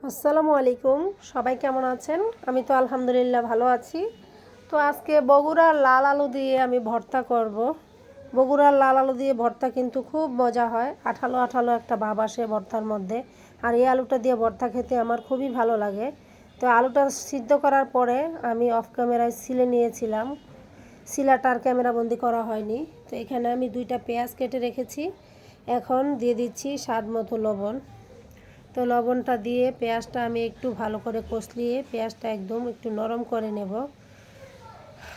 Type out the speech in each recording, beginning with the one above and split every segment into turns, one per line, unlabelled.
আসসালামু আলাইকুম। সবাই কেমন আছেন? আমি তো আলহামদুলিল্লাহ ভালো আছি। তো আজকে বগুড়ার লাল আলু দিয়ে আমি ভর্তা করব। বগুড়ার লাল আলু দিয়ে ভর্তা কিন্তু খুব মজা হয়, আঠালো আঠালো একটা ভাব আসে ভর্তার মধ্যে। আর এই আলুটা দিয়ে ভর্তা খেতে আমার খুবই ভালো লাগে। তো আলুটা সিদ্ধ করার পরে আমি অফ ক্যামেরায় ছিলে নিয়েছিলাম, শিলাটা আর ক্যামেরাবন্দি করা হয়নি। তো এখানে আমি 2টা পেঁয়াজ কেটে রেখেছি। এখন দিয়ে দিচ্ছি স্বাদ মতো লবণ। তো লবণটা দিয়ে পেঁয়াজটা আমি একটু ভালো করে কষলিয়ে পেঁয়াজটা একদম একটু নরম করে নেব।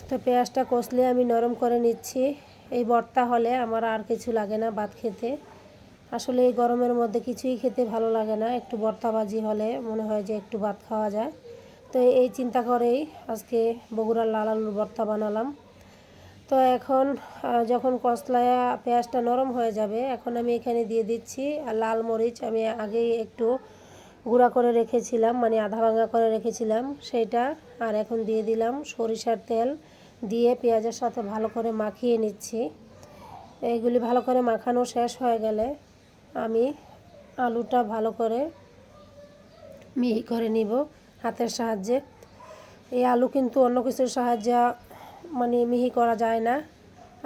তো পেঁয়াজটা কষলিয়ে আমি নরম করে নিচ্ছি। এই ভর্তা হলে আমার আর কিছু লাগে না ভাত খেতে। আসলে এই গরমের মধ্যে কিছুই খেতে ভালো লাগে না, একটু ভর্তা ভাজি হলে মনে হয় যে একটু ভাত খাওয়া যায়। তো এই চিন্তা করেই আজকে বগুড়ার লাল আলুর ভর্তা বানালাম। তো এখন যখন কষলায়া পেঁয়াজটা নরম হয়ে যাবে, এখন আমি এখানে দিয়ে দিচ্ছি লাল মরিচ। আমি আগেই একটু গুঁড়া করে রেখেছিলাম, মানে আধা ভাঙা করে রেখেছিলাম সেইটা। আর এখন দিয়ে দিলাম সরিষার তেল, দিয়ে পেঁয়াজের সাথে ভালো করে মাখিয়ে নিচ্ছি। এইগুলি ভালো করে মাখানো শেষ হয়ে গেলে আমি আলুটা ভালো করে মিহি করে নিব হাতের সাহায্যে। এই আলু কিন্তু অন্য কিছুর সাহায্যে মানে মিহি করা যায় না,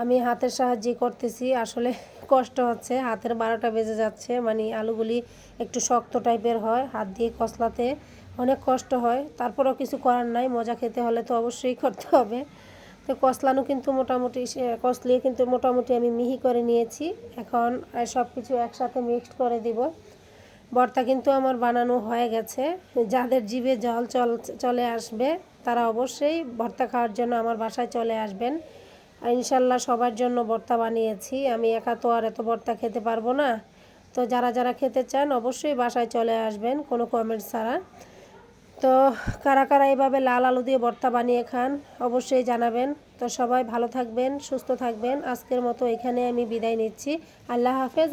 আমি হাতের সাহায্যে করতেছি। আসলে কষ্ট হচ্ছে, হাতের 12টা বেজে যাচ্ছে। মানে আলুগুলি একটু শক্ত টাইপের হয়, হাত দিয়ে কষলাতে অনেক কষ্ট হয়। তারপরেও কিছু করার নাই, মজা খেতে হলে তো অবশ্যই করতে হবে। তো কষলানো কিন্তু মোটামুটি কষলিয়ে কিন্তু মোটামুটি আমি মিহি করে নিয়েছি। এখন সব কিছু একসাথে মিক্সড করে দিব। ভর্তা কিন্তু আমার বানানো হয়ে গেছে। যাদের জিভে জল চলে আসবে তারা অবশ্যই ভর্তা খাওয়ার জন্য আমার বাসায় চলে আসবেন। ইনশাল্লাহ সবার জন্য ভর্তা বানিয়েছি, আমি একা তো আর এত ভর্তা খেতে পারবো না। তো যারা যারা খেতে চান অবশ্যই বাসায় চলে আসবেন কোনো কমেন্ট ছাড়া। তো কারা কারা এইভাবে লাল আলু দিয়ে ভর্তা বানিয়ে খান অবশ্যই জানাবেন। তো সবাই ভালো থাকবেন, সুস্থ থাকবেন। আজকের মতো এখানে আমি বিদায় নিচ্ছি। আল্লাহ হাফেজ।